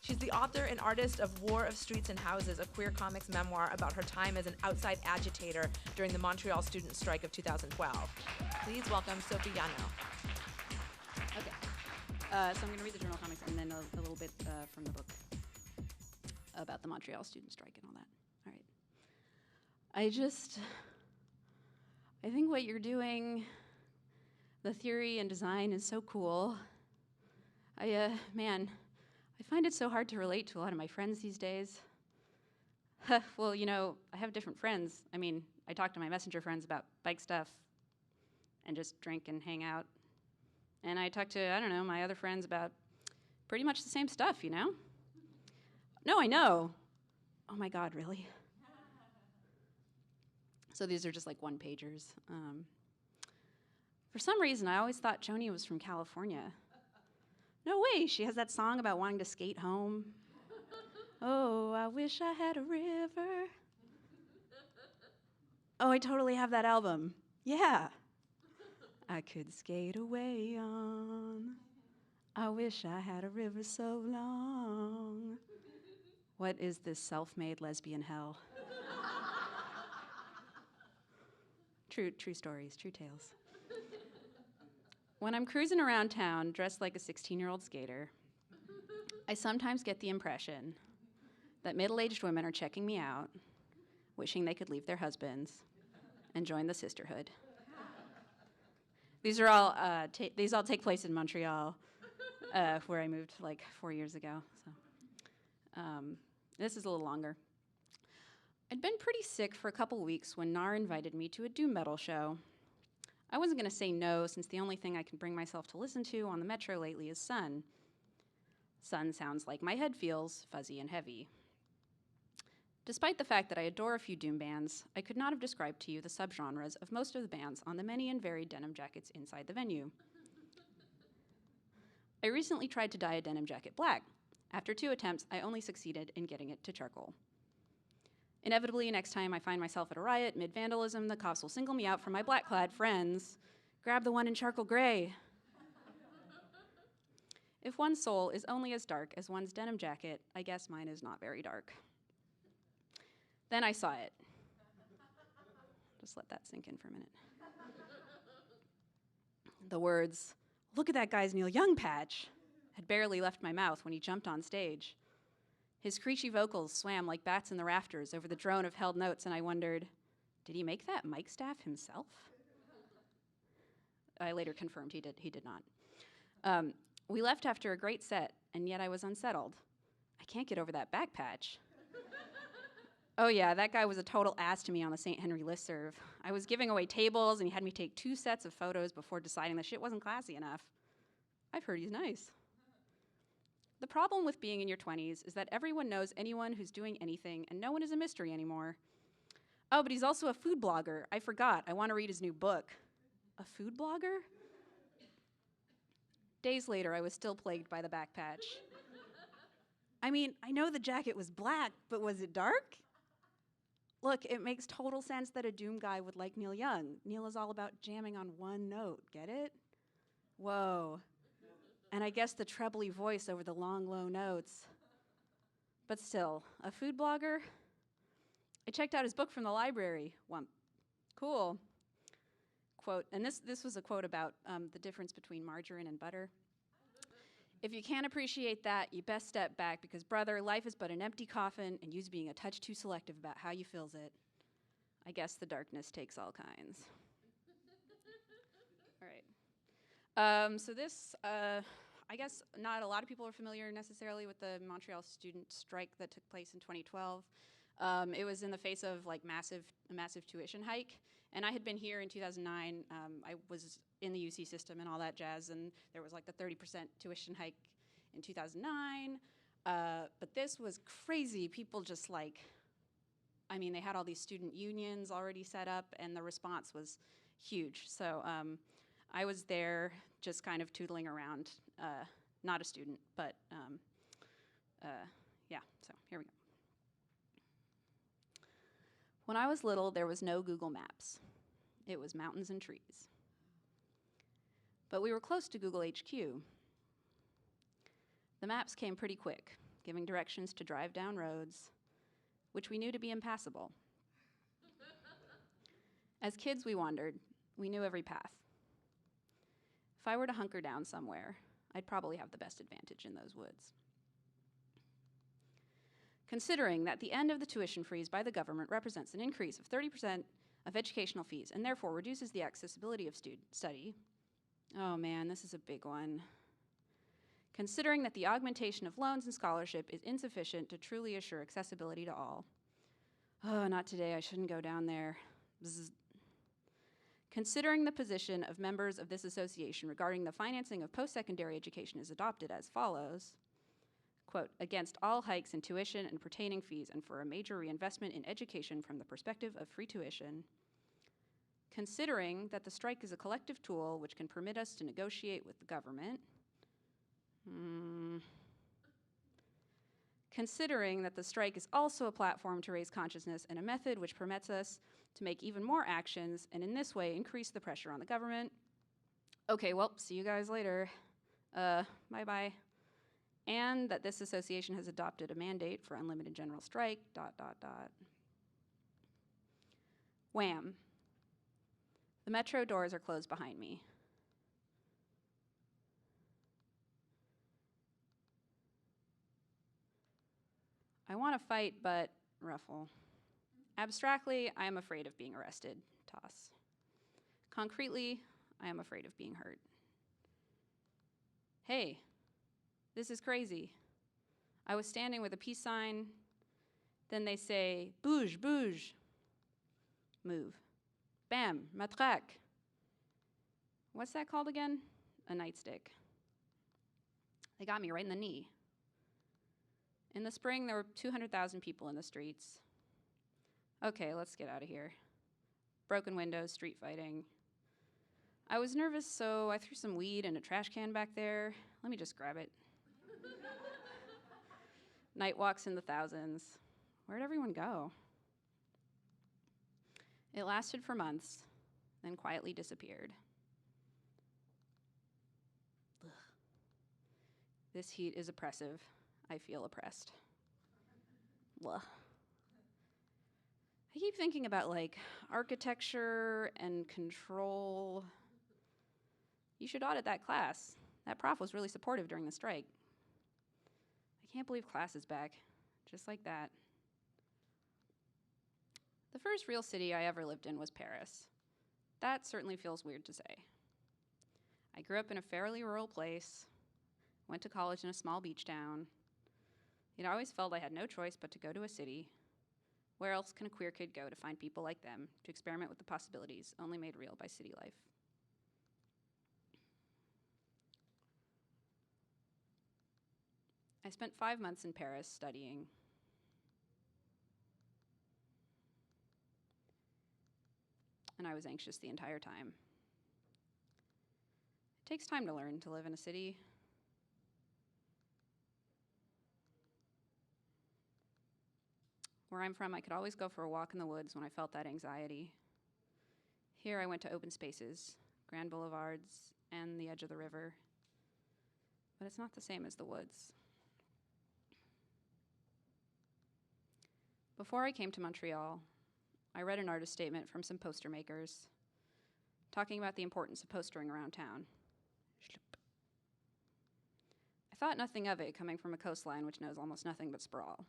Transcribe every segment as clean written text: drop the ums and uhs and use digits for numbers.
She's the author and artist of War of Streets and Houses, a queer comics memoir about her time as an outside agitator during the Montreal student strike of 2012. Please welcome Sophie Yanow. Okay. So I'm going to read the journal comics and then a little bit from the book about the Montreal student strike and all that. All right. I think what you're doing, the theory and design is so cool. Man, I find it so hard to relate to a lot of my friends these days. Well, you know, I have different friends. I mean, I talk to my messenger friends about bike stuff and just drink and hang out. And I talk to, I don't know, my other friends about pretty much the same stuff, you know? No, I know. Oh my God, really? So these are just like one-pagers. For some reason, I always thought Joni was from California. No way, she has that song about wanting to skate home. Oh, I wish I had a river. Oh, I totally have that album. Yeah. I could skate away on. I wish I had a river so long. What is this self-made lesbian hell? True stories, true tales. When I'm cruising around town dressed like a 16-year-old skater, I sometimes get the impression that middle-aged women are checking me out, wishing they could leave their husbands and join the sisterhood. These all take place in Montreal, where I moved like 4 years ago. So this is a little longer. I'd been pretty sick for a couple weeks when Nar invited me to a doom metal show. I wasn't going to say no, since the only thing I can bring myself to listen to on the metro lately is Sun. Sun sounds like my head feels, fuzzy and heavy. Despite the fact that I adore a few doom bands, I could not have described to you the subgenres of most of the bands on the many and varied denim jackets inside the venue. I recently tried to dye a denim jacket black. After 2 attempts, I only succeeded in getting it to charcoal. Inevitably, next time I find myself at a riot mid-vandalism, the cops will single me out from my black-clad friends. Grab the one in charcoal gray. If one's soul is only as dark as one's denim jacket, I guess mine is not very dark. Then I saw it. Just let that sink in for a minute. The words, "Look at that guy's Neil Young patch," had barely left my mouth when he jumped on stage. His screechy vocals swam like bats in the rafters over the drone of held notes, and I wondered, did he make that mic staff himself? I later confirmed he did not. We left after a great set, and yet I was unsettled. I can't get over that back patch. Oh yeah, that guy was a total ass to me on the St. Henry listserv. I was giving away tables, and he had me take 2 sets of photos before deciding the shit wasn't classy enough. I've heard he's nice. The problem with being in your 20s is that everyone knows anyone who's doing anything, and no one is a mystery anymore. Oh, but he's also a food blogger. I forgot. I want to read his new book. A food blogger? Days later, I was still plagued by the back patch. I mean, I know the jacket was black, but was it dark? Look, it makes total sense that a doom guy would like Neil Young. Neil is all about jamming on one note, get it? Whoa. And I guess the trebly voice over the long, low notes. But still, a food blogger? I checked out his book from the library. Whump. Cool. Quote, and this was a quote about the difference between margarine and butter. If you can't appreciate that, you best step back because, brother, life is but an empty coffin and you's being a touch too selective about how you fills it. I guess the darkness takes all kinds. All right. So this, I guess not a lot of people are familiar necessarily with the Montreal student strike that took place in 2012. It was in the face of like a massive tuition hike, and I had been here in 2009. I was in the UC system and all that jazz, and there was like the 30% tuition hike in 2009. But this was crazy. People just like, I mean, they had all these student unions already set up, and the response was huge. So I was there just kind of tootling around, not a student, but yeah, so here we go. When I was little, there was no Google Maps. It was mountains and trees. But we were close to Google HQ. The maps came pretty quick. giving directions to drive down roads, which we knew to be impassable. As kids, we wandered. We knew every path. If I were to hunker down somewhere, I'd probably have the best advantage in those woods. Considering that the end of the tuition freeze by the government represents an increase of 30% of educational fees and therefore reduces the accessibility of study, oh man, this is a big one. Considering that the augmentation of loans and scholarship is insufficient to truly assure accessibility to all. Oh, not today, I shouldn't go down there. Bzz. Considering the position of members of this association regarding the financing of post-secondary education is adopted as follows, quote, against all hikes in tuition and pertaining fees and for a major reinvestment in education from the perspective of free tuition. Considering that the strike is a collective tool which can permit us to negotiate with the government. Considering that the strike is also a platform to raise consciousness and a method which permits us to make even more actions and in this way increase the pressure on the government. Okay, well, see you guys later. Bye-bye. And that this association has adopted a mandate for unlimited general strike, ... Wham. The metro doors are closed behind me. I want to fight, but ruffle. Abstractly, I am afraid of being arrested, toss. Concretely, I am afraid of being hurt. Hey, this is crazy. I was standing with a peace sign, then they say, bouge, bouge. Move. Bam, matraque. What's that called again? A nightstick. They got me right in the knee. In the spring, there were 200,000 people in the streets. Okay, let's get out of here. Broken windows, street fighting. I was nervous, so I threw some weed in a trash can back there. Let me just grab it. Night walks in the thousands. Where'd everyone go? It lasted for months, then quietly disappeared. Ugh. This heat is oppressive. I feel oppressed. Blah. I keep thinking about like architecture and control. You should audit that class. That prof was really supportive during the strike. I can't believe class is back, just like that. The first real city I ever lived in was Paris. That certainly feels weird to say. I grew up in a fairly rural place, went to college in a small beach town. It always felt I had no choice but to go to a city. Where else can a queer kid go to find people like them, to experiment with the possibilities only made real by city life? I spent 5 months in Paris studying. And I was anxious the entire time. It takes time to learn to live in a city. Where I'm from, I could always go for a walk in the woods when I felt that anxiety. Here I went to open spaces, grand boulevards, and the edge of the river. But it's not the same as the woods. Before I came to Montreal, I read an artist statement from some poster makers talking about the importance of postering around town. I thought nothing of it coming from a coastline which knows almost nothing but sprawl,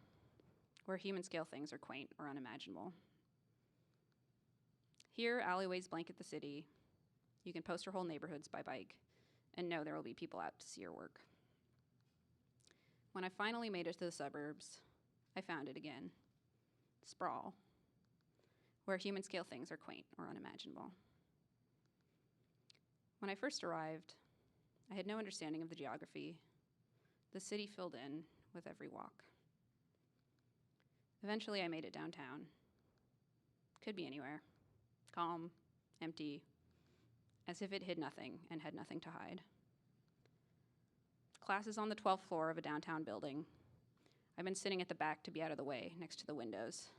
where human-scale things are quaint or unimaginable. Here, alleyways blanket the city. You can poster whole neighborhoods by bike and know there will be people out to see your work. When I finally made it to the suburbs, I found it again. Sprawl, where human-scale things are quaint or unimaginable. When I first arrived, I had no understanding of the geography. The city filled in with every walk. Eventually, I made it downtown. Could be anywhere. Calm, empty, as if it hid nothing and had nothing to hide. Class is on the 12th floor of a downtown building. I've been sitting at the back to be out of the way, next to the windows.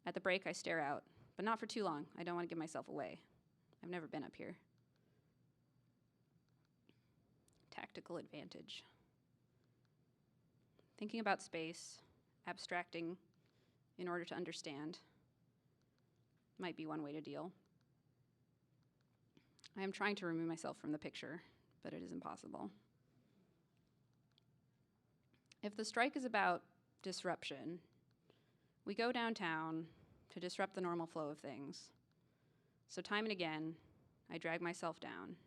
At the break, I stare out, but not for too long. I don't want to give myself away. I've never been up here. Tactical advantage. Thinking about space, abstracting in order to understand, might be one way to deal. I am trying to remove myself from the picture, but it is impossible. If the strike is about disruption, we go downtown to disrupt the normal flow of things. So time and again, I drag myself down.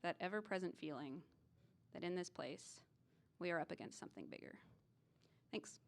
That ever-present feeling that in this place, we are up against something bigger. Thanks.